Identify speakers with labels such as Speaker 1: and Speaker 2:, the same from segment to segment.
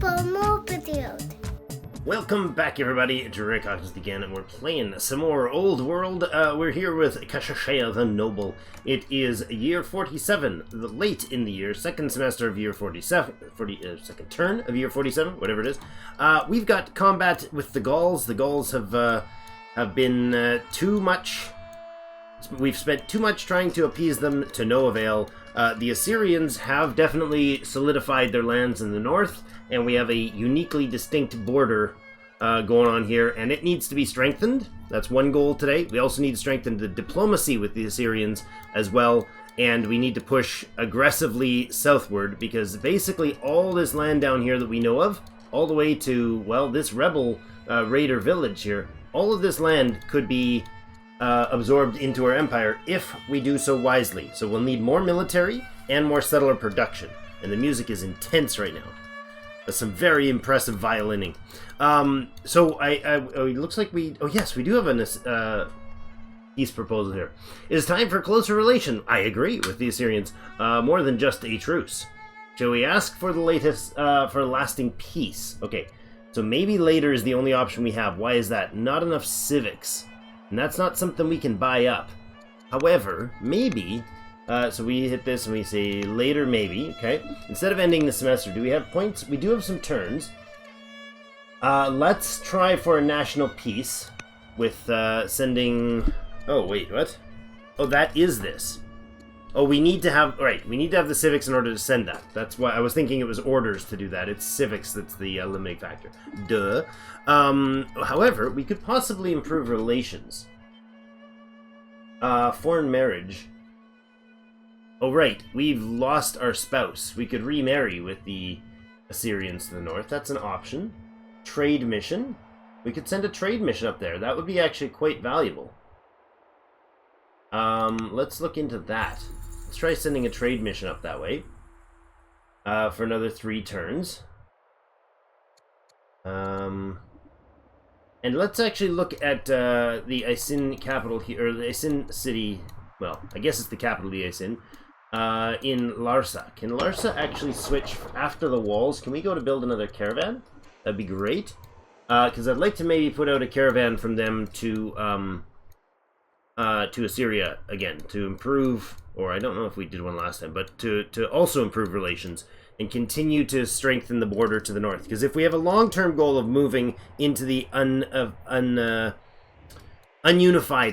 Speaker 1: more video.
Speaker 2: Welcome back, everybody, to Rick Hawkins again, and we're playing some more Old World. We're here with Kashashea the Noble. It is year 47, late in the year, second semester of year 47, second turn of year 47, whatever it is. We've got combat with the Gauls. The Gauls have been too much. We've spent too much trying to appease them to no avail. The Assyrians have definitely solidified their lands in the north, and we have a uniquely distinct border going on here, and it needs to be strengthened. That's one goal today. We also need to strengthen the diplomacy with the Assyrians as well, and we need to push aggressively southward, because basically all this land down here that we know of, all the way to, well, this rebel raider village here, all of this land could be absorbed into our empire if we do so wisely. So we'll need more military and more settler production, and the music is intense right now. That's some very impressive violining. So it looks like we do have a peace proposal here. It is time for closer relation. I agree with the Assyrians. More than just a truce. Shall we ask for the latest for lasting peace? Okay, so maybe later is the only option we have. Why is that? Not enough civics. And that's not something we can buy up. However, maybe, so we hit this and we say later maybe, okay? Instead of ending the semester, do we have points? We do have some turns. Let's try for a national peace with sending... Oh, wait, what? Oh, that is this. Oh, we need to have... Right, we need to have the civics in order to send that. That's why I was thinking it was orders to do that. It's civics that's the limiting factor. Duh. However, we could possibly improve relations. Foreign marriage. Oh, right. We've lost our spouse. We could remarry with the Assyrians to the north. That's an option. Trade mission. We could send a trade mission up there. That would be actually quite valuable. Let's look into that. Let's try sending a trade mission up that way. For another 3 turns. And let's actually look at the Isin capital here, or the Isin city. Well, I guess it's the capital of the Isin. In Larsa. Can Larsa actually switch after the walls? Can we go to build another caravan? That'd be great. Because I'd like to maybe put out a caravan from them to Assyria again, to improve, or I don't know if we did one last time, but to also improve relations and continue to strengthen the border to the north. Because if we have a long-term goal of moving into the ununified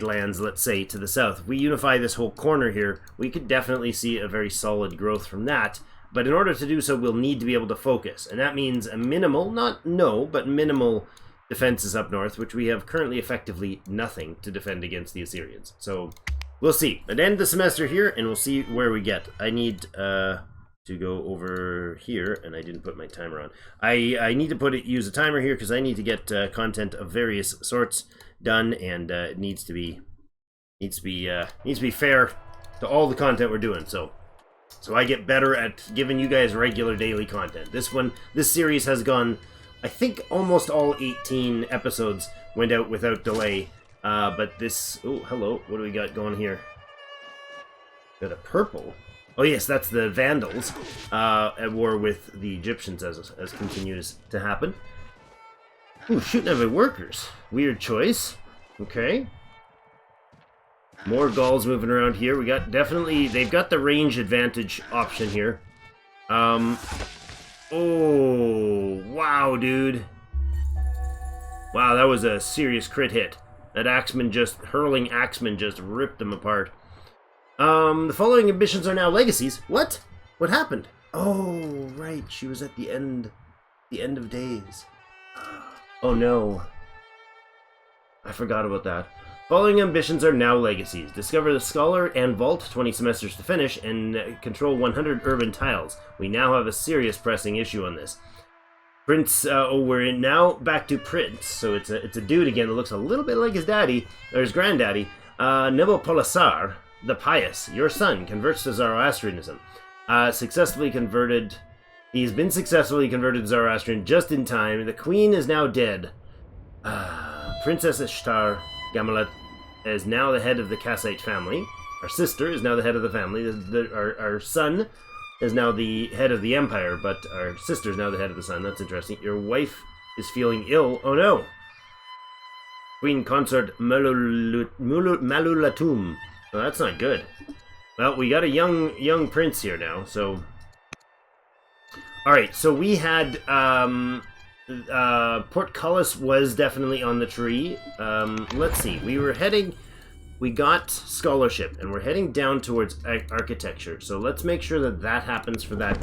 Speaker 2: lands, let's say, to the south, if we unify this whole corner here, we could definitely see a very solid growth from that. But in order to do so, we'll need to be able to focus. And that means a minimal, not no, but minimal defenses up north, which we have currently effectively nothing to defend against the Assyrians. So we'll see. But end the semester here, and we'll see where we get. I need to go over here, and I didn't put my timer on. I need to use a timer here because I need to get content of various sorts done, and it needs to be fair to all the content we're doing. So I get better at giving you guys regular daily content. This series has gone, I think almost all 18 episodes went out without delay. But this... Oh, hello. What do we got going here? Got a purple. Oh, yes, that's the Vandals at war with the Egyptians as continues to happen. Ooh, shooting at my workers. Weird choice. Okay. More Gauls moving around here. We got they've got the range advantage option here. Oh, wow, dude. Wow, that was a serious crit hit. That hurling axeman just ripped them apart. The following ambitions are now legacies. What? What happened? Oh, right. She was at the end of days. Oh, no. I forgot about that. Following ambitions are now legacies. Discover the Scholar and Vault, 20 semesters to finish, and control 100 urban tiles. We now have a serious pressing issue on this. Prince, we're now back to Prince. So it's a dude again that looks a little bit like his daddy, or his granddaddy. Nebopolisar, the Pious, your son, converts to Zoroastrianism. Successfully converted. He's been successfully converted to Zoroastrian just in time. The queen is now dead. Princess Ishtar Gamalet is now the head of the Kassite family. Our sister is now the head of the family. Our son is now the head of the empire, but our sister's now the head of the sun. That's interesting. Your wife is feeling ill. Oh no! Queen Consort Malulatum. Well, that's not good. Well, we got a young prince here now, so... Alright, so we had... Portcullis was definitely on the tree. Let's see. We got scholarship, and we're heading down towards architecture. So let's make sure that that happens for that,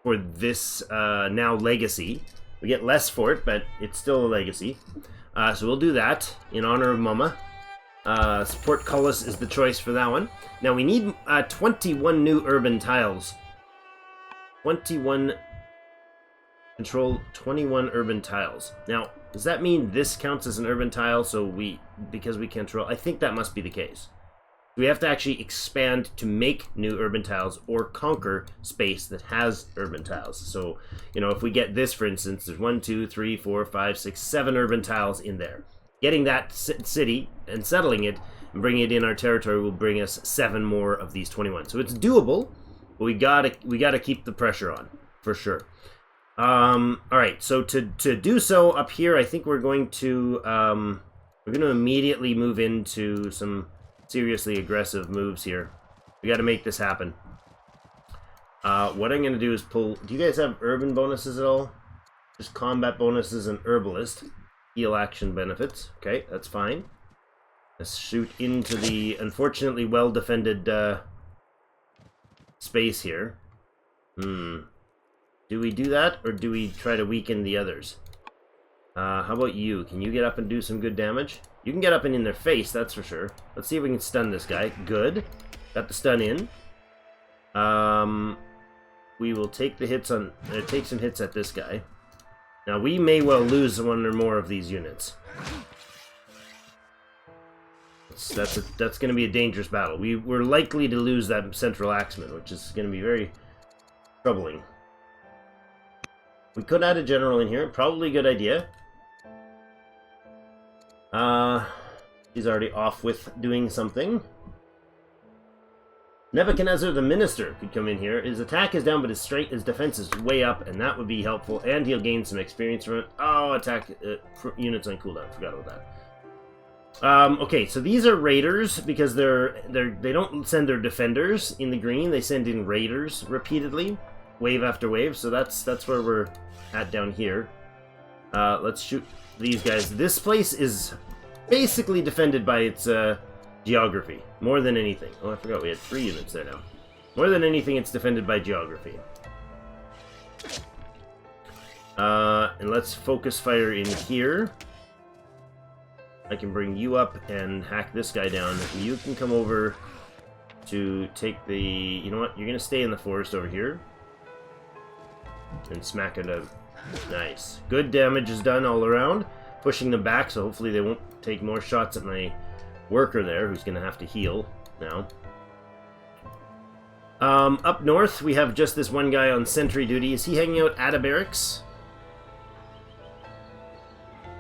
Speaker 2: for this, now legacy. We get less for it, but it's still a legacy. So we'll do that in honor of Mama. Portcullis is the choice for that one. Now we need, 21 new urban tiles. 21... Control 21 urban tiles. Now, does that mean this counts as an urban tile, because we control... I think that must be the case. We have to actually expand to make new urban tiles or conquer space that has urban tiles. So, you know, if we get this, for instance, there's 1, 2, 3, 4, 5, 6, 7 urban tiles in there. Getting that city and settling it and bringing it in our territory will bring us 7 more of these 21. So it's doable, but we gotta keep the pressure on, for sure. Alright, so to do so up here, I think we're going to immediately move into some seriously aggressive moves here. We gotta make this happen. What I'm gonna do is pull... Do you guys have urban bonuses at all? Just combat bonuses and herbalist. Heal action benefits. Okay, that's fine. Let's shoot into the unfortunately well-defended, space here. Do we do that, or do we try to weaken the others? How about you? Can you get up and do some good damage? You can get up and in their face, that's for sure. Let's see if we can stun this guy. Good. Got the stun in. We will take the hits on... take some hits at this guy. Now, we may well lose one or more of these units. That's going to be a dangerous battle. We're likely to lose that central axeman, which is going to be very troubling. We could add a general in here. Probably a good idea. He's already off with doing something. Nebuchadnezzar the Minister could come in here. His attack is down, but his defense is way up, and that would be helpful. And he'll gain some experience from it. Oh, attack units on cooldown. Forgot about that. Okay, so these are raiders because they don't send their defenders in the green. They send in raiders repeatedly, wave after wave. So that's where we're at down here. Let's shoot these guys. This place is basically defended by its geography more than anything. Oh, I forgot we had 3 units there now. More than anything, it's defended by geography. And let's focus fire in here. I can bring you up and hack this guy down. You can come over to take the... You know what? You're going to stay in the forest over here. And smack it up. Nice. Good damage is done all around. Pushing them back, so hopefully they won't take more shots at my worker there, who's going to have to heal now. Up north, we have just this one guy on sentry duty. Is he hanging out at a barracks?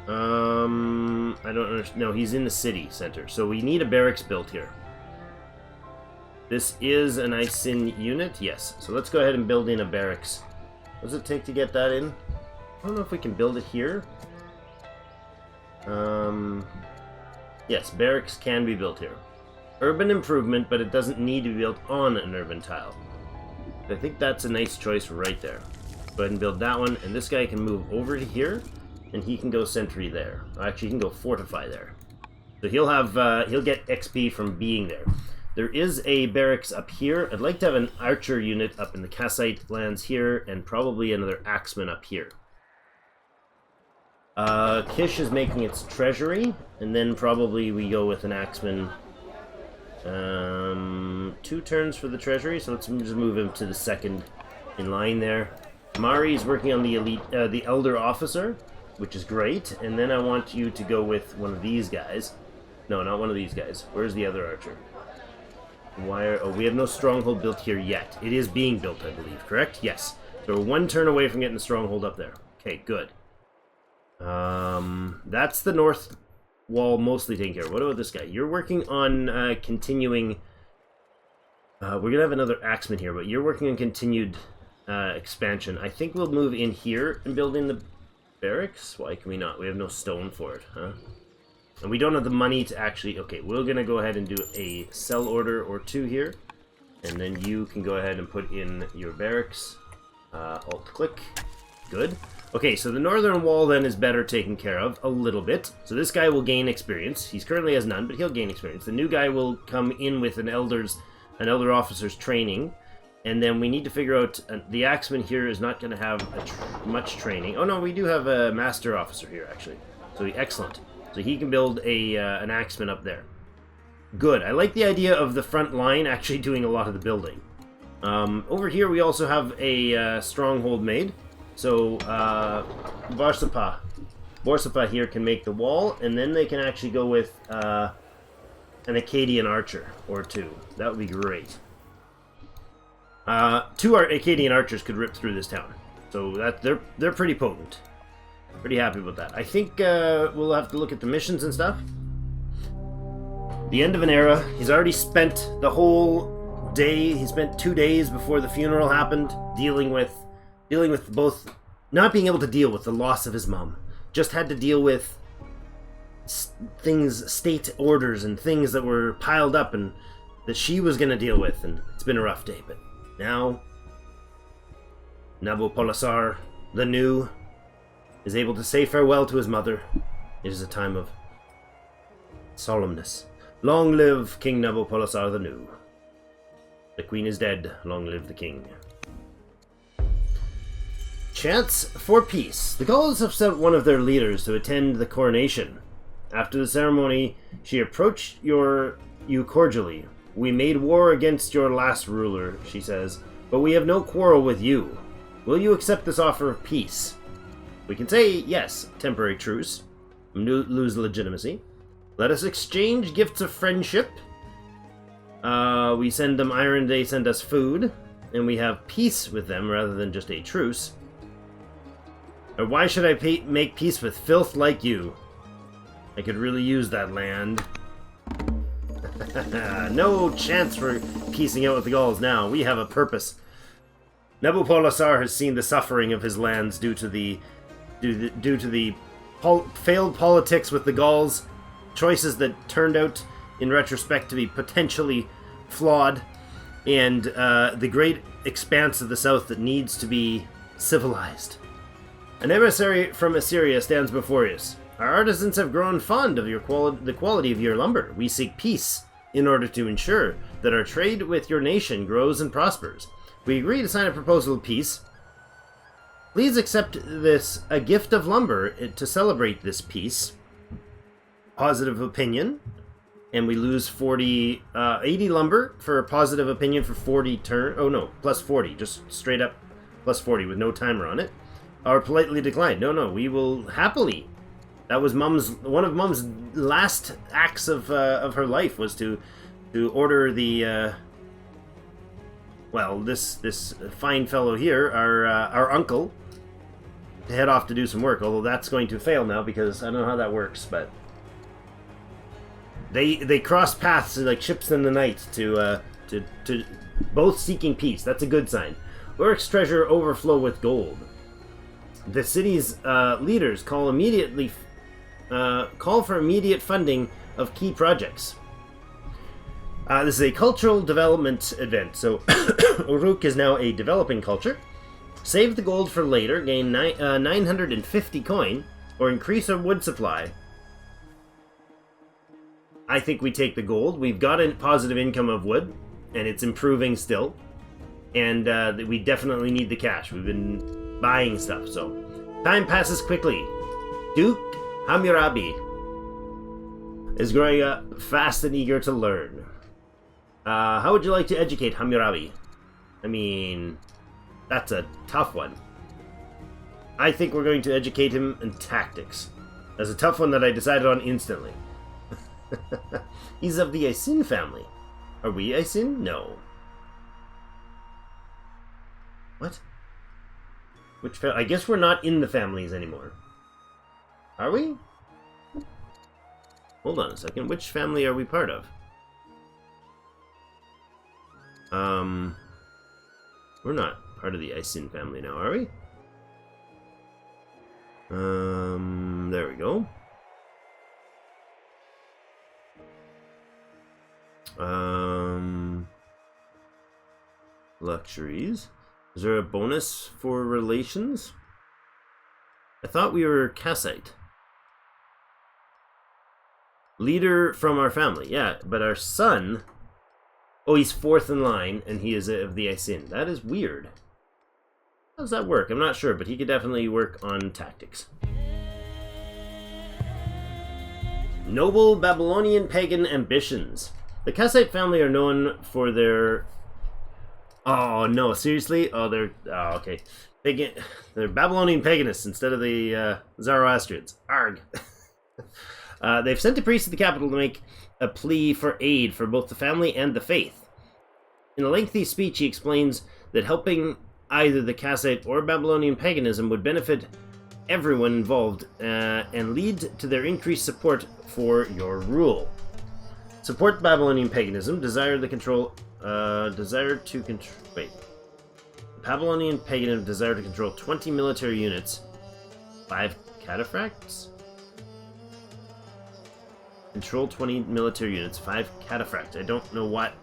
Speaker 2: I don't understand. No, he's in the city center, so we need a barracks built here. This is an ISIN unit? Yes. So let's go ahead and build in a barracks. What does it take to get that in? I don't know if we can build it here. Yes, barracks can be built here. Urban improvement, but it doesn't need to be built on an urban tile. I think that's a nice choice right there. Go ahead and build that one, and this guy can move over to here, and he can go sentry there. Actually, he can go fortify there. So he'll have he'll get XP from being there. There is a barracks up here. I'd like to have an archer unit up in the Kassite lands here, and probably another axeman up here. Kish is making its treasury, and then probably we go with an axeman. 2 turns for the treasury, so let's just move him to the second in line there. Mari is working on the elite, the elder officer, which is great, and then I want you to go with one of these guys. No, not one of these guys. Where's the other archer? Oh, we have no stronghold built here yet. It is being built, I believe, correct? Yes. So we're 1 turn away from getting the stronghold up there. Okay, good. That's the north wall mostly taken care of. What about this guy? You're working on continuing We're gonna have another axeman here, but you're working on continued expansion. I think we'll move in here and build in the barracks. Why can we not? We have no stone for it, huh? And we don't have the money to actually... Okay, we're gonna go ahead and do a sell order or two here. And then you can go ahead and put in your barracks. Alt-click. Good. Okay, so the northern wall then is better taken care of, a little bit. So this guy will gain experience. He's currently has none, but he'll gain experience. The new guy will come in with an elder officer's training. And then we need to figure out... the axeman here is not going to have much training. Oh no, we do have a master officer here, actually. So excellent. So he can build an axeman up there. Good. I like the idea of the front line actually doing a lot of the building. Over here we also have a stronghold made. So Borsapa here can make the wall, and then they can actually go with an Akkadian archer or two. That would be great. 2 Akkadian archers could rip through this town. So that they're pretty potent. Pretty happy with that. I think we'll have to look at the missions and stuff. The end of an era. He's already spent the whole day. He spent 2 days before the funeral happened dealing with both not being able to deal with the loss of his mom. Just had to deal with things, state orders and things that were piled up and that she was going to deal with, and it's been a rough day. But now Nabopolassar the New is able to say farewell to his mother. It is a time of solemnness. Long live King Nabopolassar the New. The queen is dead. Long live the king. Chants for peace. The Gauls have sent one of their leaders to attend the coronation. After the ceremony, she approached you cordially. We made war against your last ruler, she says, but we have no quarrel with you. Will you accept this offer of peace? We can say yes, temporary truce. Lose legitimacy. Let us exchange gifts of friendship. We send them iron, they send us food. And we have peace with them rather than just a truce. Or why should I make peace with filth like you? I could really use that land. No chance for piecing out with the Gauls now. We have a purpose. Nabopolassar has seen the suffering of his lands due to the failed politics with the Gauls, choices that turned out in retrospect to be potentially flawed, and the great expanse of the south that needs to be civilized. An emissary from Assyria stands before us. Our artisans have grown fond of the quality of your lumber. We seek peace in order to ensure that our trade with your nation grows and prospers. We agree to sign a proposal of peace. Please accept this, a gift of lumber, to celebrate this peace. Positive opinion. And we lose 80 lumber for a positive opinion for 40 turn. Oh no, plus 40. Just straight up plus 40 with no timer on it. Or politely declined. No, we will happily. That was one of Mum's last acts of her life was to order the this fine fellow here, our uncle, to head off to do some work. Although that's going to fail now because I don't know how that works, but they cross paths like ships in the night to both seeking peace. That's a good sign. Uruk's treasure overflow with gold. The city's leaders call for immediate funding of key projects. This is a cultural development event, so Uruk is now a developing culture. Save the gold for later, gain 950 coin, or increase our wood supply. I think we take the gold. We've got a positive income of wood, and it's improving still. And we definitely need the cash. We've been buying stuff, so time passes quickly. Duke Hammurabi is growing up fast and eager to learn. How would you like to educate Hammurabi? I mean, that's a tough one. I think we're going to educate him in tactics. That's a tough one that I decided on instantly. He's of the Isin family. Are we Isin? No. What? Which I guess we're not in the families anymore. Are we? Hold on a second. Which family are we part of? We're not part of the Isin family now, are we? There we go. Luxuries. Is there a bonus for relations? I thought we were Kassite. Leader from our family, yeah, but our son... Oh, he's fourth in line, and he is of the Isin. That is weird. How does that work? I'm not sure, but he could definitely work on tactics. Noble Babylonian pagan ambitions. The Kassite family are known for their... Oh, no, seriously? Oh, they're... Oh, okay. They're Babylonian paganists instead of the Zoroastrians. Arg! They've sent a priest to the capital to make a plea for aid for both the family and the faith. In a lengthy speech, he explains that helping either the Kassite or Babylonian paganism would benefit everyone involved and lead to their increased support for your rule. Support Babylonian paganism, Babylonian paganism desire to control 20 military units, 5 cataphracts? Control 20 military units, 5 cataphracts. I don't know what...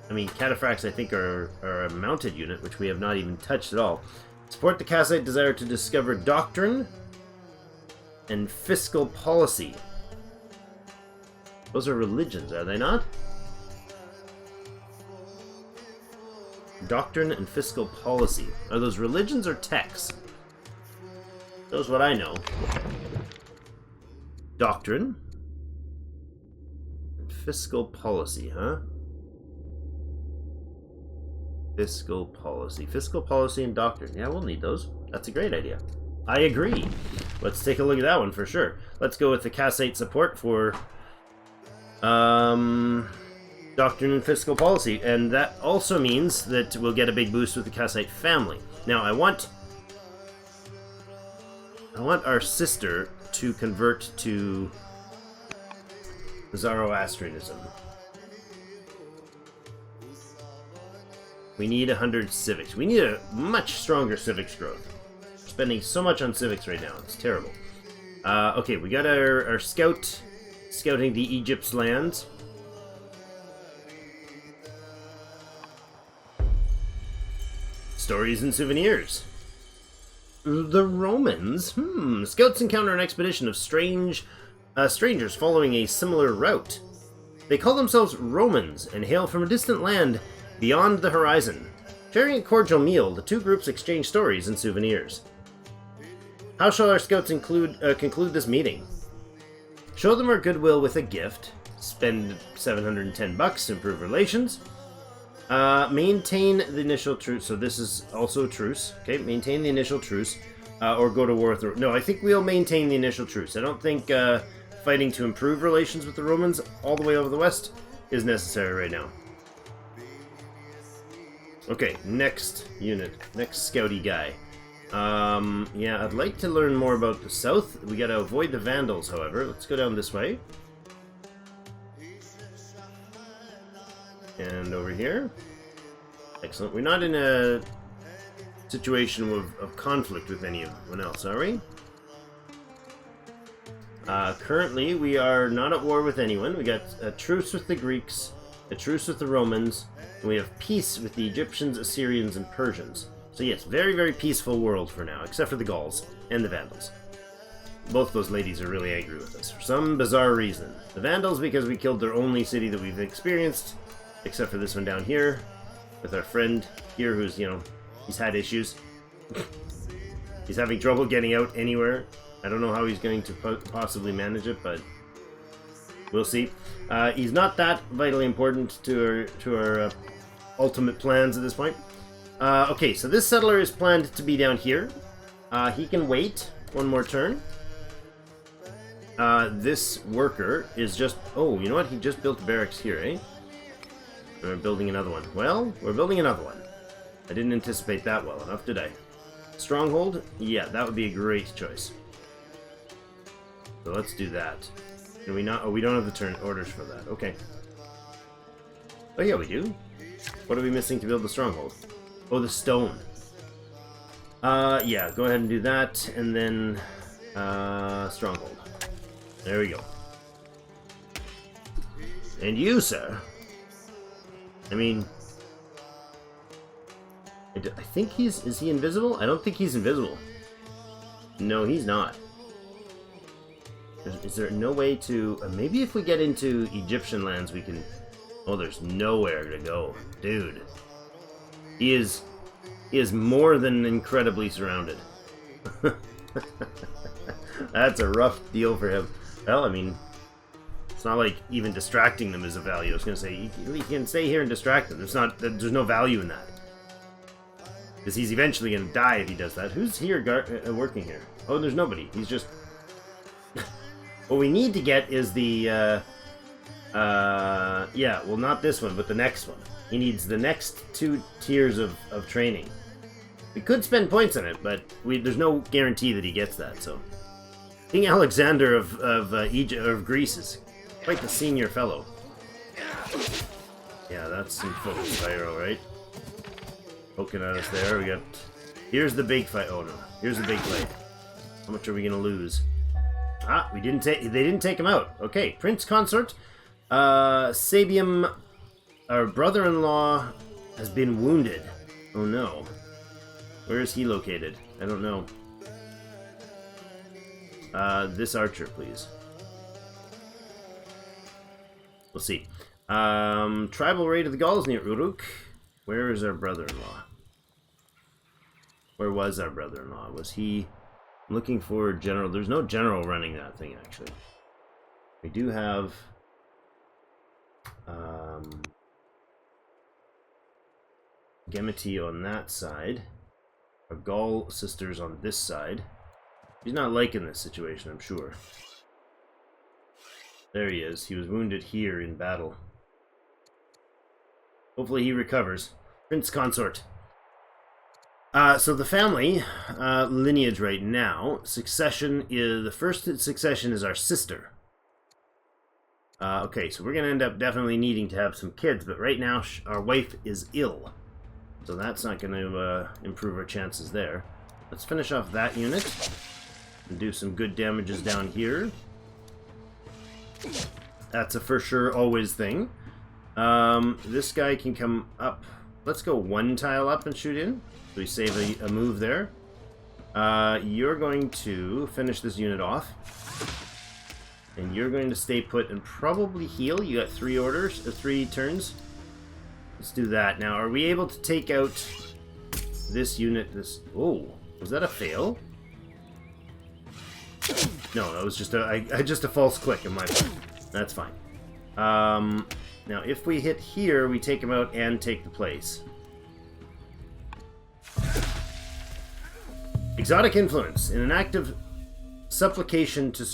Speaker 2: I mean, cataphracts I think are a mounted unit, which we have not even touched at all. Support the Kassite desire to discover doctrine and fiscal policy. Those are religions, are they not? Doctrine and fiscal policy. Are those religions or texts? That's what I know. Doctrine. And fiscal policy, huh? Fiscal policy. Fiscal policy and doctrine. Yeah, we'll need those. That's a great idea. I agree. Let's take a look at that one for sure. Let's go with the Kassite support for doctrine and fiscal policy. And that also means that we'll get a big boost with the Kassite family. Now, I want our sister to convert to Zoroastrianism. We need 100 civics. We need a much stronger civics growth. We're spending so much on civics right now. It's terrible. Okay, we got our scout scouting the Egypt's lands. Stories and souvenirs. The Romans? Scouts encounter an expedition of strangers following a similar route. They call themselves Romans and hail from a distant land beyond the horizon. Sharing a cordial meal, the two groups exchange stories and souvenirs. How shall our scouts conclude this meeting? Show them our goodwill with a gift. Spend 710 bucks to improve relations. Maintain the initial truce. So this is also a truce. Okay, maintain the initial truce. Or go to war with the... No, I think we'll maintain the initial truce. I don't think fighting to improve relations with the Romans all the way over the west is necessary right now. Okay, next unit. Next scouty guy. Yeah, I'd like to learn more about the south. We gotta avoid the Vandals, however. Let's go down this way. And over here. Excellent. We're not in a situation of conflict with anyone else, are we? Currently, we are not at war with anyone. We got a truce with the Greeks, a truce with the Romans, and we have peace with the Egyptians, Assyrians, and Persians. So yes, very, very peaceful world for now, except for the Gauls and the Vandals. Both those ladies are really angry with us for some bizarre reason. The Vandals because we killed their only city that we've experienced, except for this one down here, with our friend here who's, you know, he's had issues. He's having trouble getting out anywhere. I don't know how he's going to possibly manage it, but we'll see. He's not that vitally important to our ultimate plans at this point. Okay, so this settler is planned to be down here. He can wait one more turn. This worker is just... Oh, you know what? He just built a barracks here, eh? We're building another one. Well, we're building another one. I didn't anticipate that well enough, did I? Stronghold? Yeah, that would be a great choice. So let's do that. Can we not? Oh, we don't have the turn orders for that. Okay. Oh yeah, we do. What are we missing to build the stronghold? Oh, the stone. Yeah, go ahead and do that, and then, stronghold. There we go. And you, sir. I mean... I think he's... Is he invisible? I don't think he's invisible. No, he's not. Is there no way to... maybe if we get into Egyptian lands we can... Oh, there's nowhere to go. Dude. He is more than incredibly surrounded. That's a rough deal for him. Well, I mean... It's not like even distracting them is of value. I was going to say, he can stay here and distract them. There's no value in that. Because he's eventually going to die if he does that. Who's here working here? Oh, there's nobody. He's just... What we need to get is the... yeah, well, not this one, but the next one. He needs the next 2 tiers of training. We could spend points on it, but there's no guarantee that he gets that, so... King Alexander of Greece is quite the senior fellow. Yeah, that's some focus fire, alright. Poking at us there. We got... Here's the big fight. Oh no. Here's the big fight. How much are we gonna lose? Ah, we didn't take... They didn't take him out. Okay, Prince Consort. Sabium, our brother-in-law, has been wounded. Oh no. Where is he located? I don't know. This archer, please. We'll see. Tribal raid of the Gauls near Uruk. Where is our brother-in-law? Where was our brother-in-law? Was he looking for a general? There's no general running that thing, actually. We do have... Gemity on that side. Our Gaul sisters on this side. He's not liking this situation, I'm sure. There he is. He was wounded here in battle. Hopefully he recovers. Prince Consort. So the family lineage right now, succession is... The first succession is our sister. Okay, so we're going to end up definitely needing to have some kids, but right now our wife is ill. So that's not going to improve our chances there. Let's finish off that unit. And do some good damages down here. That's a for sure always thing. This guy can come up. Let's go 1 tile up and shoot in. So we save a move there. You're going to finish this unit off. And you're going to stay put and probably heal. You got 3 orders, 3 turns. Let's do that. Now, are we able to take out this unit? Oh, was that a fail? No, that was just just a false click in my part. That's fine. Now, if we hit here, we take him out and take the place. Exotic influence. In an act of supplication to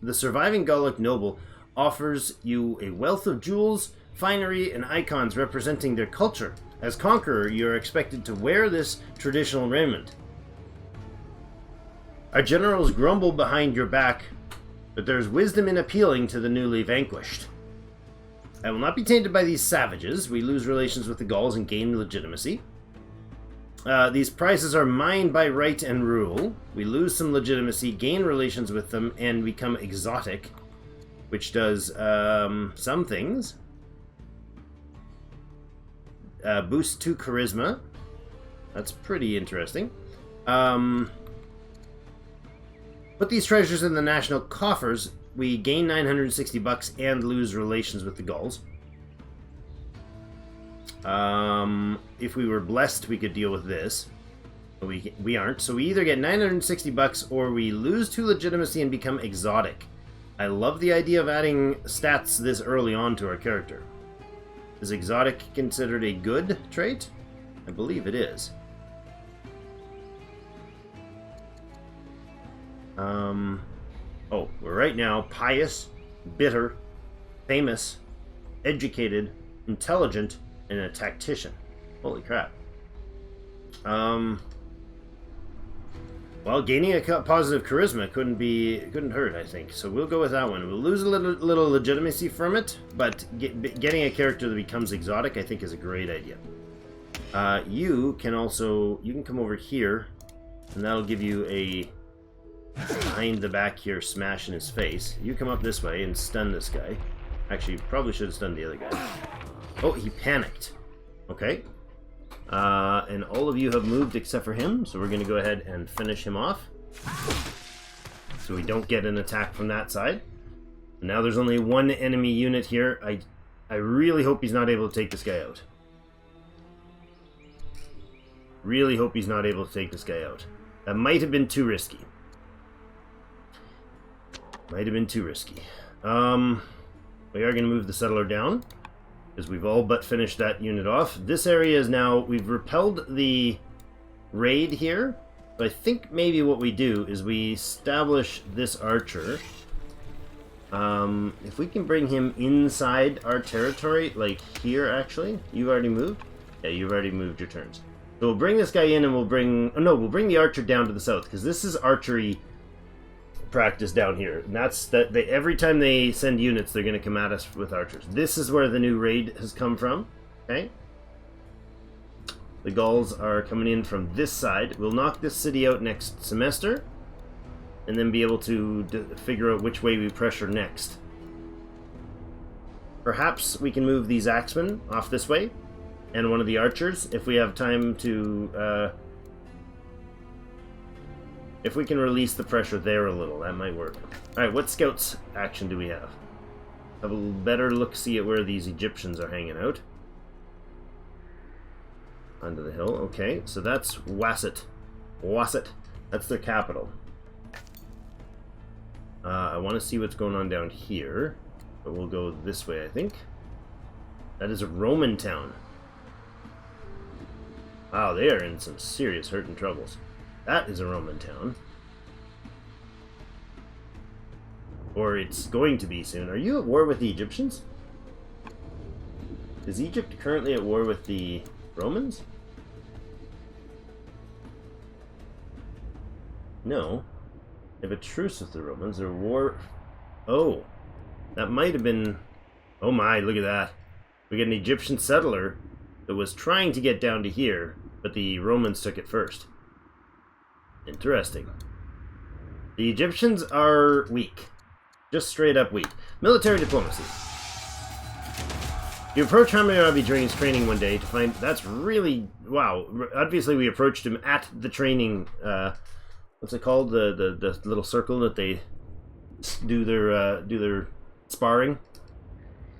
Speaker 2: the surviving Gallic noble offers you a wealth of jewels, finery, and icons representing their culture. As conqueror, you are expected to wear this traditional raiment. Our generals grumble behind your back, but there's wisdom in appealing to the newly vanquished. I will not be tainted by these savages. We lose relations with the Gauls and gain legitimacy. These prizes are mine by right and rule. We lose some legitimacy, gain relations with them, and become exotic, which does some things. Boost 2 charisma. That's pretty interesting. Put these treasures in the national coffers. We gain 960 bucks and lose relations with the Gauls. If we were blessed, we could deal with this. But we aren't. So we either get 960 bucks or we lose 2 legitimacy and become exotic. I love the idea of adding stats this early on to our character. Is exotic considered a good trait? I believe it is. Oh, we're right now pious, bitter, famous, educated, intelligent, and a tactician. Holy crap. Well, gaining a positive charisma couldn't hurt, I think. So we'll go with that one. We'll lose a little legitimacy from it, but getting a character that becomes exotic, I think, is a great idea. You can come over here, and that'll give you a behind the back here smash in his face. You come up this way and stun this guy. Actually, probably should have stunned the other guy. Oh, he panicked. Okay. And all of you have moved except for him, so we're going to go ahead and finish him off. So we don't get an attack from that side. And now there's only one enemy unit here. I really hope he's not able to take this guy out. Really hope he's not able to take this guy out. That might have been too risky. Might have been too risky. We are going to move the settler down, because we've all but finished that unit off. This area is now, we've repelled the raid here, but I think maybe what we do is we establish this archer. If we can bring him inside our territory, like here actually. You've already moved? Yeah, you've already moved your turns. So we'll bring this guy in and we'll bring the archer down to the south, because this is archery practice down here. And that's every time they send units, they're going to come at us with archers. This is where the new raid has come from. Okay. The Gauls are coming in from this side. We'll knock this city out next semester, and then be able to figure out which way we pressure next. Perhaps we can move these axemen off this way, and one of the archers, if we have time to if we can release the pressure there a little, that might work. Alright, what scouts action do we have? Have a better look-see at where these Egyptians are hanging out. Onto the hill. Okay, so that's Wasset. Wasset. That's their capital. I want to see what's going on down here, but we'll go this way, I think. That is a Roman town. Wow, they are in some serious hurt and troubles. That is a Roman town. Or it's going to be soon. Are you at war with the Egyptians? Is Egypt currently at war with the Romans? No. They have a truce with the Romans. They're at war... Oh. That might have been... Oh my, look at that. We got an Egyptian settler that was trying to get down to here, but the Romans took it first. Interesting. The Egyptians are weak. Just straight up weak. Military diplomacy. You approach Hammurabi during his training one day to find... That's really... Wow. Obviously we approached him at the training... what's it called? The little circle that they do their sparring.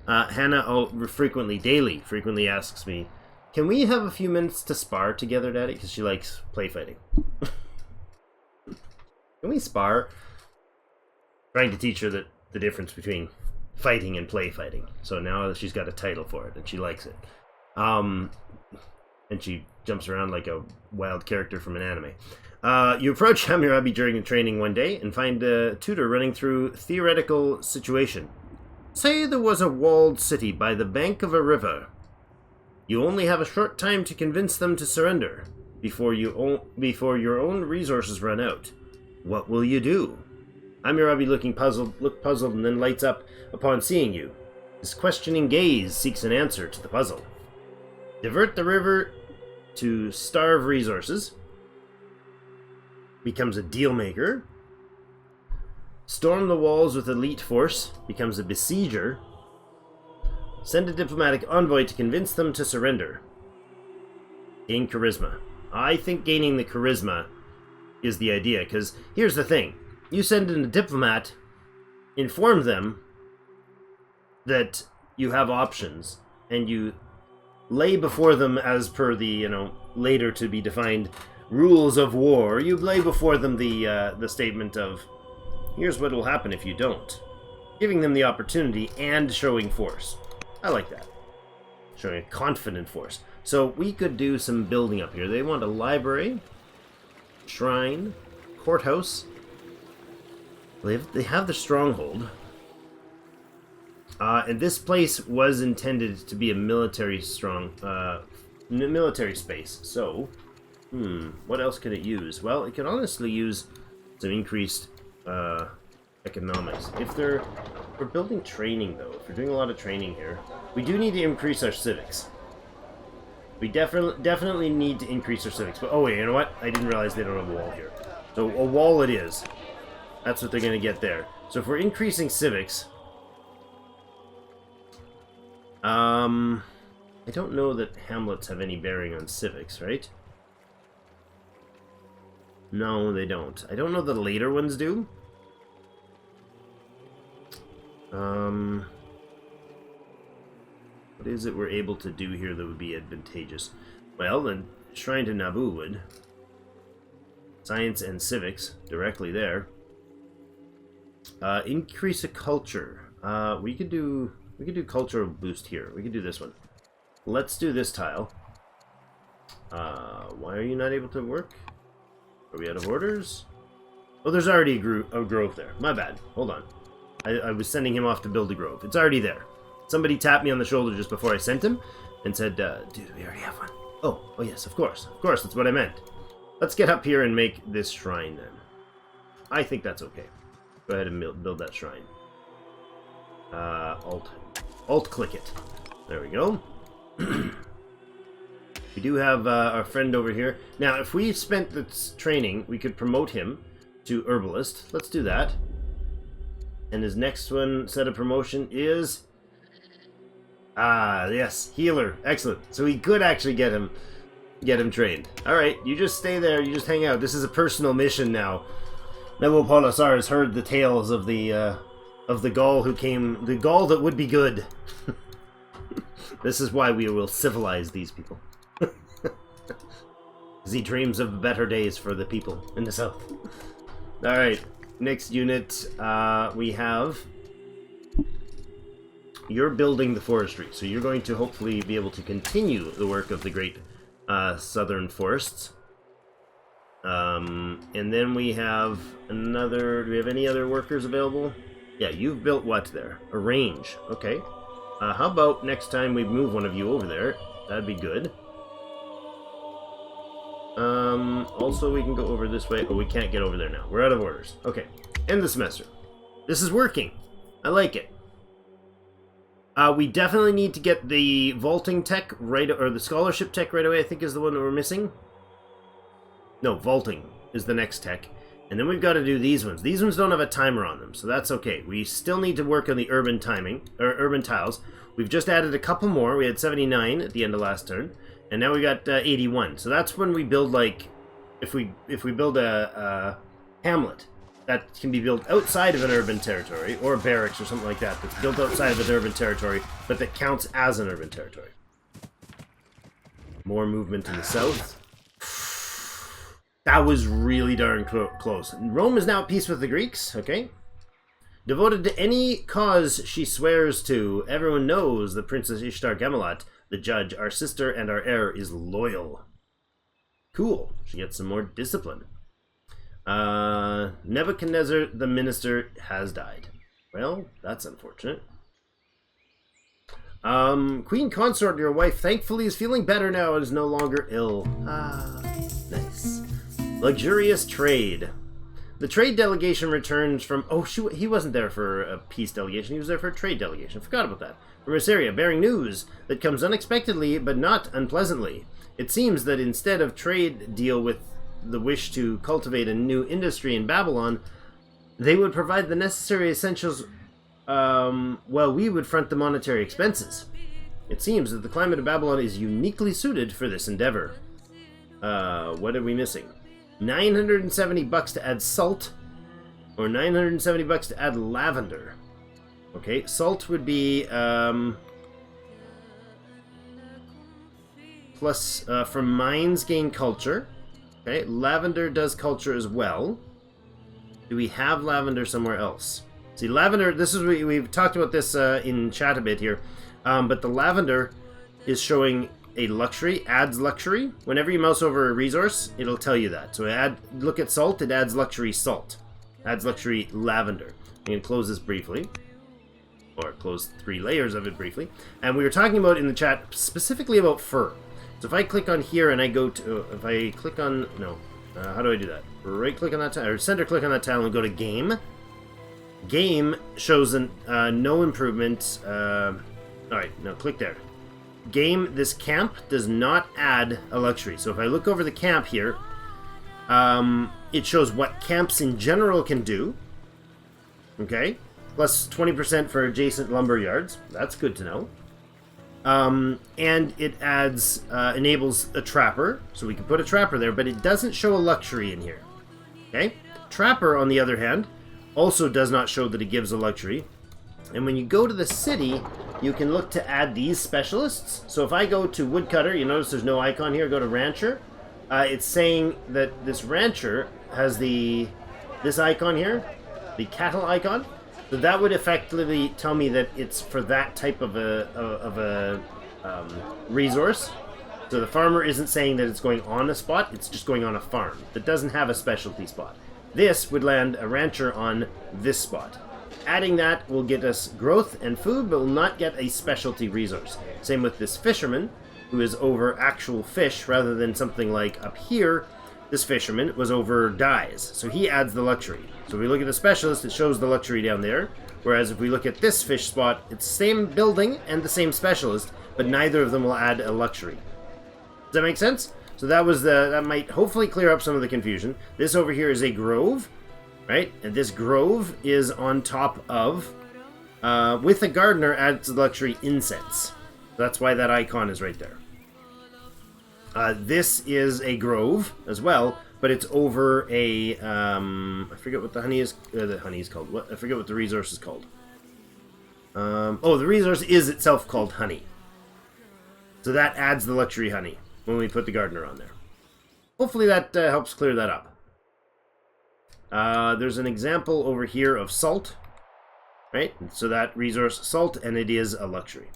Speaker 2: Hannah frequently asks me, can we have a few minutes to spar together, Daddy? Because she likes play fighting. Can we spar? Trying to teach her the difference between fighting and play fighting. So now she's got a title for it, and she likes it. And she jumps around like a wild character from an anime. You approach Hammurabi during the training one day and find a tutor running through theoretical situation. Say there was a walled city by the bank of a river. You only have a short time to convince them to surrender before your own resources run out. What will you do? Hammurabi looked puzzled and then lights up upon seeing you. His questioning gaze seeks an answer to the puzzle. Divert the river to starve resources. Becomes a deal maker. Storm the walls with elite force. Becomes a besieger. Send a diplomatic envoy to convince them to surrender. Gain charisma. I think gaining the charisma is the idea, because here's the thing. You send in a diplomat, inform them that you have options, and you lay before them, as per the, later to be defined rules of war, you lay before them the statement of, here's what will happen if you don't. Giving them the opportunity and showing force. I like that. Showing a confident force. So we could do some building up here. They want a library, shrine, courthouse. They have the stronghold. And this place was intended to be a military space. So What else could it use? Well, it could honestly use some increased economics. If we're building training, though, if we're doing a lot of training here, we do need to increase our civics. We definitely need to increase our civics. But, oh wait, you know what? I didn't realize they don't have a wall here. So a wall it is. That's what they're going to get there. So if we're increasing civics... I don't know that hamlets have any bearing on civics, right? No, they don't. I don't know the later ones do. What is it we're able to do here that would be advantageous? Well, then Shrine to Nabu would. Science and civics, directly there. Increase a culture. We could do cultural boost here. We could do this one. Let's do this tile. Why are you not able to work? Are we out of orders? Oh, there's already a grove there. My bad. Hold on. I was sending him off to build a grove. It's already there. Somebody tapped me on the shoulder just before I sent him and said, dude, we already have one. Oh yes, of course. Of course, that's what I meant. Let's get up here and make this shrine then. I think that's okay. Go ahead and build that shrine. Alt click it. There we go. We do have our friend over here. Now, if we spent this training, we could promote him to herbalist. Let's do that. And his next one set of promotion is... yes, healer. Excellent. So we could actually get him trained. Alright, you just stay there, you just hang out. This is a personal mission now. Neville Polisar has heard the tales of the Gaul who came... The Gaul that would be good. This is why we will civilize these people. Because he dreams of better days for the people in the south. Alright, next unit, we have... You're building the forestry, so you're going to hopefully be able to continue the work of the great southern forests. And then we have another... Do we have any other workers available? Yeah, you've built what there? A range. Okay. How about next time we move one of you over there? That'd be good. Also, we can go over this way. Oh, we can't get over there now. We're out of orders. Okay. End the semester. This is working. I like it. We definitely need to get the vaulting tech right, or the scholarship tech right away, I think is the one that we're missing. No, vaulting is the next tech. And then we've got to do these ones. These ones don't have a timer on them, so that's okay. We still need to work on the urban timing, or urban tiles. We've just added a couple more. We had 79 at the end of last turn, and now we got 81. So that's when we build, like, if we build a hamlet that can be built outside of an urban territory, or a barracks or something like that, that's built outside of an urban territory, but that counts as an urban territory. More movement in the south. That was really darn close. Rome is now at peace with the Greeks, okay? Devoted to any cause she swears to, everyone knows that Princess Ishtar Gemelat, the judge, our sister and our heir, is loyal. Cool. She gets some more discipline. Nebuchadnezzar, the minister, has died. Well, that's unfortunate. Queen Consort, your wife, thankfully is feeling better now and is no longer ill. Ah, nice. Luxurious trade. The trade delegation returns from... Oh, shoot, he wasn't there for a peace delegation. He was there for a trade delegation. I forgot about that. From Assyria, bearing news that comes unexpectedly, but not unpleasantly. It seems that instead of trade deal with the wish to cultivate a new industry in Babylon, they would provide the necessary essentials while we would front the monetary expenses. It seems that the climate of Babylon is uniquely suited for this endeavor. What are we missing? 970 bucks to add salt, or 970 bucks to add lavender. Okay, salt would be plus from mines gain culture. Okay, lavender does culture as well. Do we have lavender somewhere else? See, lavender, this is we've talked about this in chat a bit here, but the lavender is showing a luxury, adds luxury. Whenever you mouse over a resource, it'll tell you that. So look at salt, it adds luxury salt. Adds luxury lavender. I'm going to close this briefly. Or close 3 layers of it briefly. And we were talking about in the chat specifically about fur. So if I click on here and I go to, if I click on, no, how do I do that? Right click on that tile, or center click on that tile and go to game. Game shows no improvement. Alright, no, click there. Game, this camp does not add a luxury. So if I look over the camp here, it shows what camps in general can do. Okay, plus 20% for adjacent lumber yards. That's good to know. And it adds, enables a trapper, so we can put a trapper there, but it doesn't show a luxury in here. Okay? Trapper, on the other hand, also does not show that it gives a luxury. And when you go to the city, you can look to add these specialists. So if I go to woodcutter, you notice there's no icon here, go to rancher. It's saying that this rancher has this icon here, the cattle icon. So that would effectively tell me that it's for that type of a resource. So the farmer isn't saying that it's going on a spot, it's just going on a farm that doesn't have a specialty spot. This would land a rancher on this spot. Adding that will get us growth and food, but will not get a specialty resource. Same with this fisherman, who is over actual fish rather than something like up here. This fisherman was over dyes, so he adds the luxury. So if we look at the specialist, it shows the luxury down there. Whereas if we look at this fish spot, it's the same building and the same specialist, but neither of them will add a luxury. Does that make sense? So that might hopefully clear up some of the confusion. This over here is a grove, right? And this grove is on top of, with the gardener adds luxury incense. That's why that icon is right there. This is a grove as well, but it's over a, I forget what the honey is called. I forget what the resource is called. The resource is itself called honey. So that adds the luxury honey when we put the gardener on there. Hopefully that helps clear that up. There's an example over here of salt, right? So that resource salt, and it is a luxury.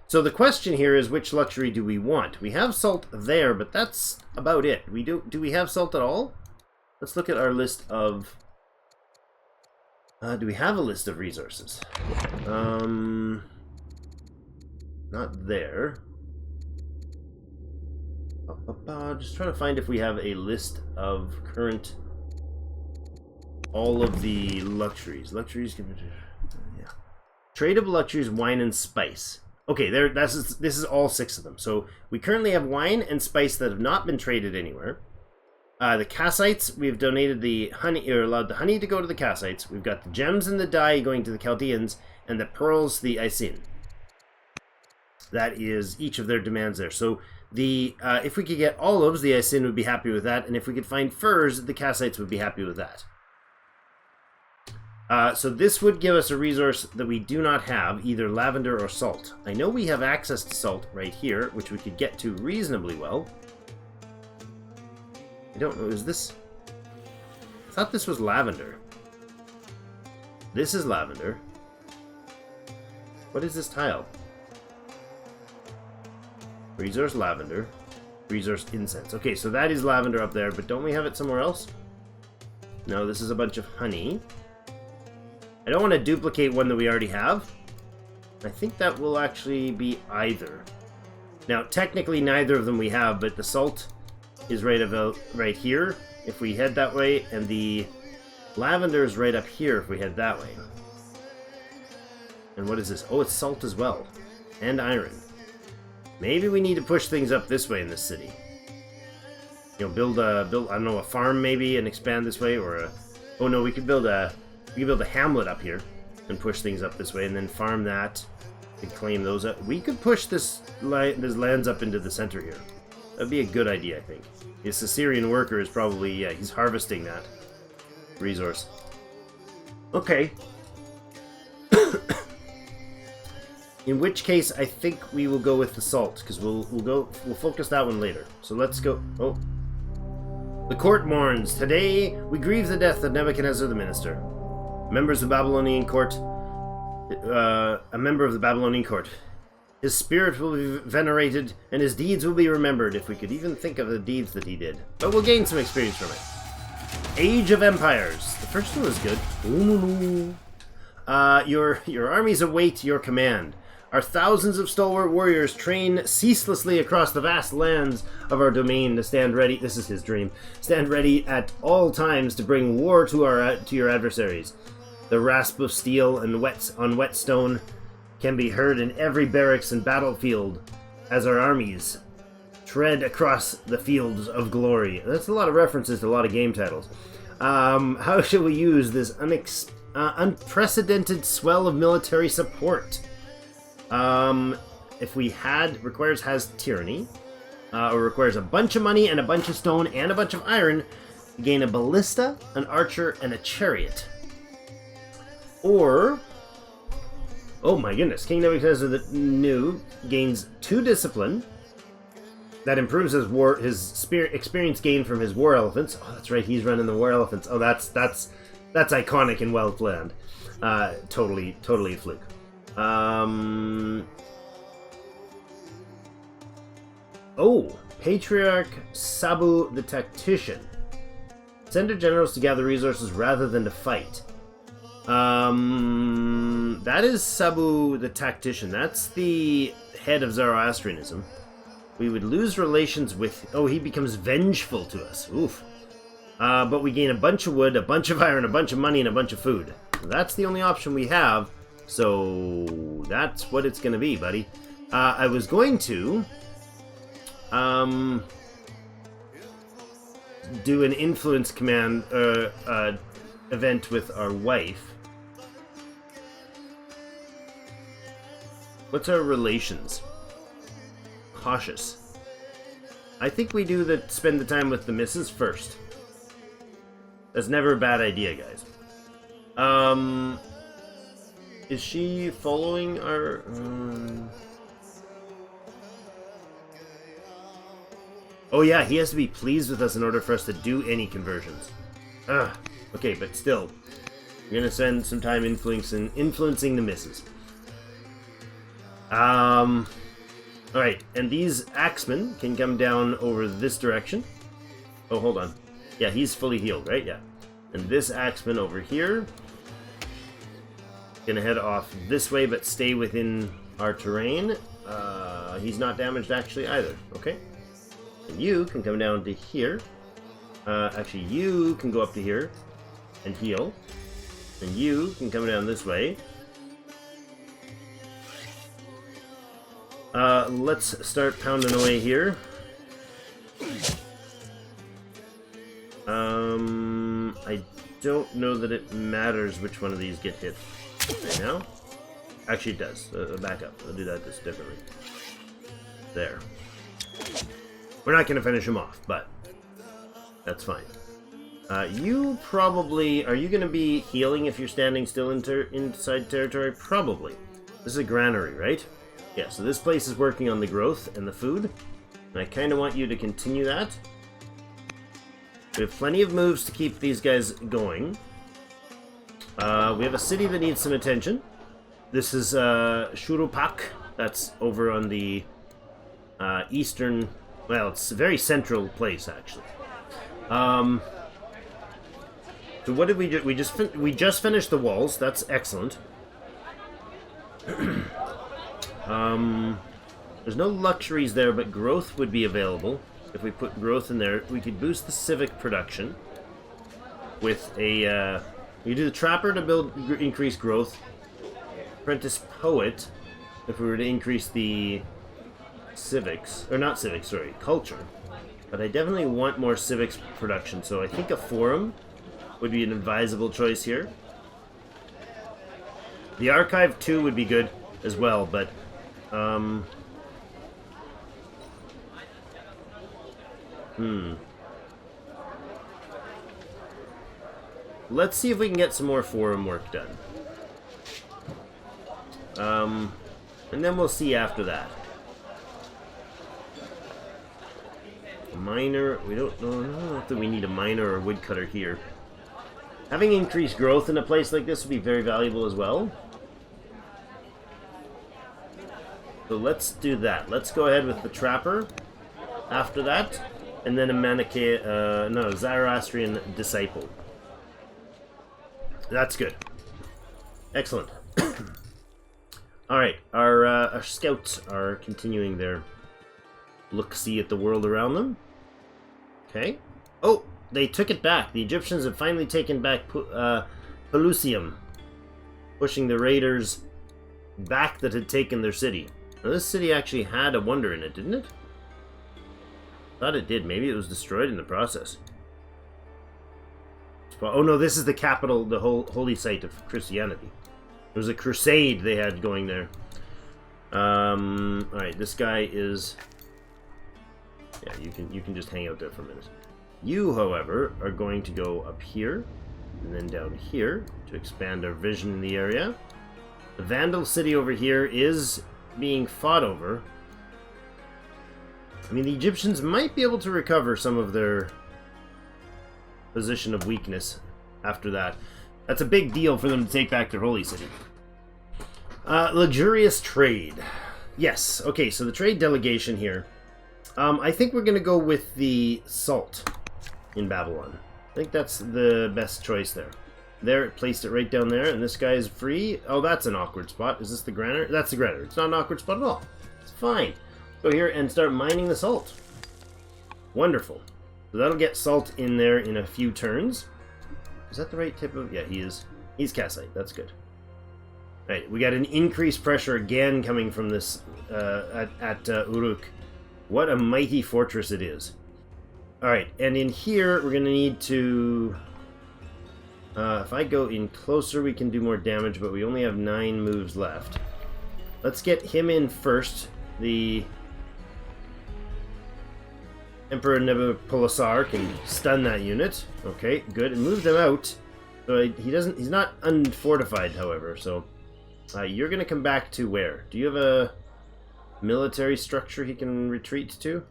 Speaker 2: So the question here is, which luxury do we want? We have salt there, but that's about it. Do we have salt at all? Let's look at our list of... do we have a list of resources? Not there. Just trying to find if we have a list of current... all of the luxuries. Luxuries can... yeah. Tradable luxuries, wine and spice. Okay, this is all 6 of them. So we currently have wine and spice that have not been traded anywhere. The Kassites, we've donated the honey, or allowed the honey to go to the Kassites. We've got the gems and the dye going to the Chaldeans, and the pearls, the Isin. That is each of their demands there. So the if we could get olives, the Isin would be happy with that, and if we could find furs, the Kassites would be happy with that. So this would give us a resource that we do not have, either lavender or salt. I know we have access to salt right here, which we could get to reasonably well. I don't know, is this... I thought this was lavender. This is lavender. What is this tile? Resource lavender. Resource incense. Okay, so that is lavender up there, but don't we have it somewhere else? No, this is a bunch of honey. I don't want to duplicate one that we already have. I think that will actually be either. Now, technically neither of them we have, but the salt is right about right here if we head that way, and the lavender is right up here if we head that way. And what is this? Oh, it's salt as well. And iron. Maybe we need to push things up this way in this city. You know, build I don't know, a farm maybe and expand this way, or a... oh no, we could build a hamlet up here and push things up this way, and then farm that and claim those up. We could push this lands up into the center here. That'd be a good idea, I think. This Assyrian worker is probably, yeah, he's harvesting that resource. Okay. In which case, I think we will go with the salt, because we'll focus that one later. So let's go. Oh. The court mourns. Today, we grieve the death of Nebuchadnezzar the minister. Members of Babylonian court, a member of the Babylonian court. His spirit will be venerated, and his deeds will be remembered, if we could even think of the deeds that he did. But we'll gain some experience from it. Age of Empires. The first one was good. Your armies await your command. Our thousands of stalwart warriors train ceaselessly across the vast lands of our domain to stand ready. This is his dream. Stand ready at all times to bring war to your adversaries. The rasp of steel and wet stone can be heard in every barracks and battlefield as our armies tread across the fields of glory. That's a lot of references to a lot of game titles. How shall we use this unprecedented swell of military support? If we has tyranny, or requires a bunch of money and a bunch of stone and a bunch of iron, to gain a ballista, an archer, and a chariot. Or, oh my goodness, King Nebuchadnezzar the New gains 2 discipline. That improves his experience gained from his war elephants. Oh, that's right, he's running the war elephants. Oh, that's iconic and well planned. Totally a fluke. Oh, Patriarch Sabu the Tactician. Send her generals to gather resources rather than to fight. That is Sabu the Tactician. That's the head of Zoroastrianism. We would lose relations with... Oh, he becomes vengeful to us. Oof. But we gain a bunch of wood, a bunch of iron, a bunch of money, and a bunch of food. That's the only option we have. So that's what it's going to be, buddy. I was going to do an influence command event with our wife. What's our relations? Cautious. I think we do spend the time with the missus first. That's never a bad idea, guys. Is she following our... Oh yeah, he has to be pleased with us in order for us to do any conversions. Okay, but still. We're gonna spend some time influencing the missus. Alright, and these axemen can come down over this direction. Oh, hold on. Yeah, he's fully healed, right? Yeah. And this axeman over here... Gonna head off this way, but stay within our terrain. He's not damaged actually either. Okay. And you can come down to here. Actually, you can go up to here and heal. And you can come down this way. Let's start pounding away here. I don't know that it matters which one of these get hit. Right now? Actually, it does. Back up. I'll do that just differently. There. We're not going to finish him off, but that's fine. You probably... Are you going to be healing if you're standing still inside territory? Probably. This is a granary, right? Yeah, so this place is working on the growth and the food. And I kind of want you to continue that. We have plenty of moves to keep these guys going. We have a city that needs some attention. This is Shurupak. That's over on the eastern... Well, it's a very central place, actually. So what did we do? We just finished the walls. That's excellent. There's no luxuries there, but growth would be available. If we put growth in there, we could boost the civic production with a... we do the trapper to increase growth. Apprentice poet, if we were to increase the civics, or not civics, sorry, culture. But I definitely want more civics production, so I think a forum would be an advisable choice here. The archive too would be good as well, but let's see if we can get some more forum work done. And then we'll see after that. A miner, we don't know that we need a miner or a woodcutter here. Having increased growth in a place like this would be very valuable as well. So let's do that. Let's go ahead with the trapper after that, and then a Zoroastrian disciple. That's good. Excellent. Alright, our scouts are continuing their look-see at the world around them. Okay. Oh, they took it back. The Egyptians have finally taken back Pelusium, pushing the raiders back that had taken their city. Now, this city actually had a wonder in it, didn't it? Thought it did. Maybe it was destroyed in the process. Oh no, this is the capital, the holy site of Christianity. It was a crusade they had going there. Alright, this guy is... Yeah, you can just hang out there for a minute. You, however, are going to go up here, and then down here, to expand our vision in the area. The Vandal city over here is being fought over. I mean, the Egyptians might be able to recover some of their position of weakness after that. That's a big deal for them to take back their holy city. Luxurious trade. Yes, okay, so the trade delegation here. I think we're going to go with the salt in Babylon. I think that's the best choice there. There, it placed it right down there, and this guy is free. Oh, that's an awkward spot. Is this the granite? That's the granite. It's not an awkward spot at all. It's fine. Go here and start mining the salt. Wonderful. So that'll get salt in there in a few turns. Is that the right type of... Yeah, he is. He's Kassite. That's good. Right, we got an increased pressure again coming from this at Uruk. What a mighty fortress it is. Alright, and in here we're going to need to... if I go in closer we can do more damage, but we only have 9 moves left. Let's get him in first. The Emperor Nebuchadnezzar can stun that unit. Okay, good. And move them out. So he's not unfortified, however, so... you're going to come back to where? Do you have a military structure he can retreat to?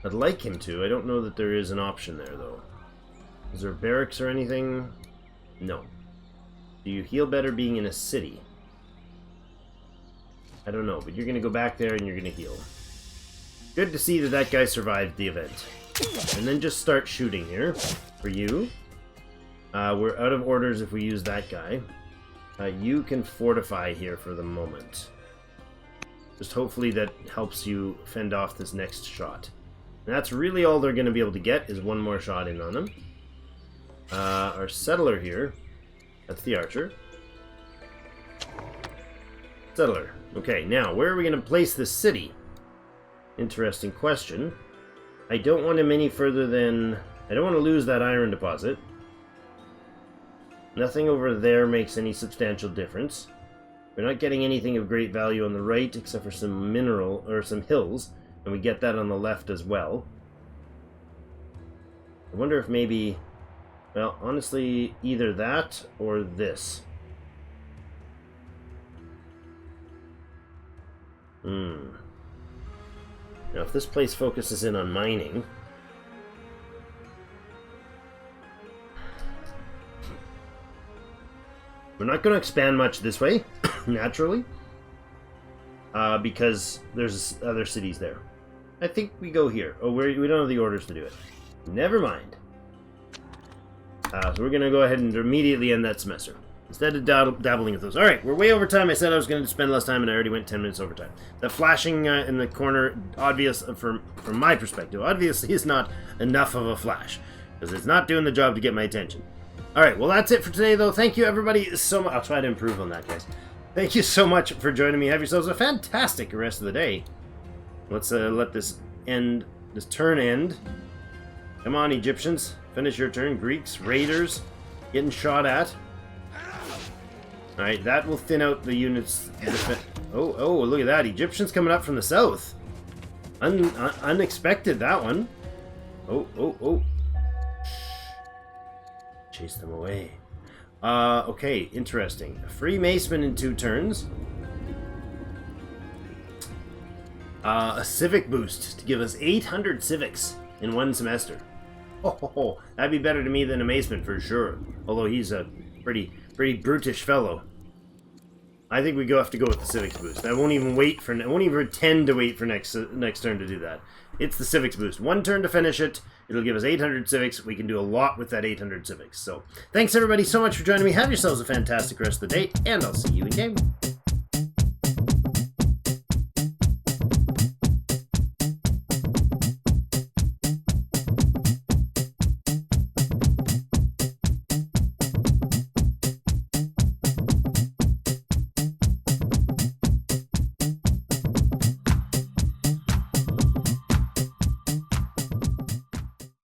Speaker 2: I'd like him to. I don't know that there is an option there, though. Is there barracks or anything? No. Do you heal better being in a city? I don't know, but you're going to go back there and you're going to heal. Good to see that that guy survived the event. And then just start shooting here for you. We're out of orders if we use that guy. You can fortify here for the moment. Just hopefully that helps you fend off this next shot. And that's really all they're going to be able to get is one more shot in on them. Our settler here, that's the archer. Settler. Okay, now where are we going to place this city? Interesting question. I don't want him any further than... I don't want to lose that iron deposit. Nothing over there makes any substantial difference. We're not getting anything of great value on the right except for some mineral or some hills, and we get that on the left as well. I wonder if maybe, well, honestly, either that or this. Now, if this place focuses in on mining, we're not going to expand much this way, naturally, because there's other cities there. I think we go here. Oh, we don't have the orders to do it. Never mind. So we're going to go ahead and immediately end that semester, instead of dabbling with those. Alright, we're way over time. I said I was going to spend less time, and I already went 10 minutes over time. The flashing in the corner, obvious from my perspective, obviously is not enough of a flash, because it's not doing the job to get my attention. Alright, well that's it for today, though. Thank you, everybody, so much. I'll try to improve on that, guys. Thank you so much for joining me. Have yourselves a fantastic rest of the day. Let's let this turn end. Come on, Egyptians. Finish your turn. Greeks, raiders, getting shot at. Alright, that will thin out the units. Oh, look at that. Egyptians coming up from the south. Unexpected, that one. Oh. Chase them away. Okay, interesting. A free maceman in 2 turns. A civic boost to give us 800 civics in 1 semester. Oh, that'd be better to me than a maceman for sure. Although he's a pretty brutish fellow. I think we have to go with the civics boost. I won't even wait for. I won't even pretend to wait for next turn to do that. It's the civics boost. 1 turn to finish it. It'll give us 800 civics. We can do a lot with that 800 civics. So, thanks everybody so much for joining me. Have yourselves a fantastic rest of the day, and I'll see you in game.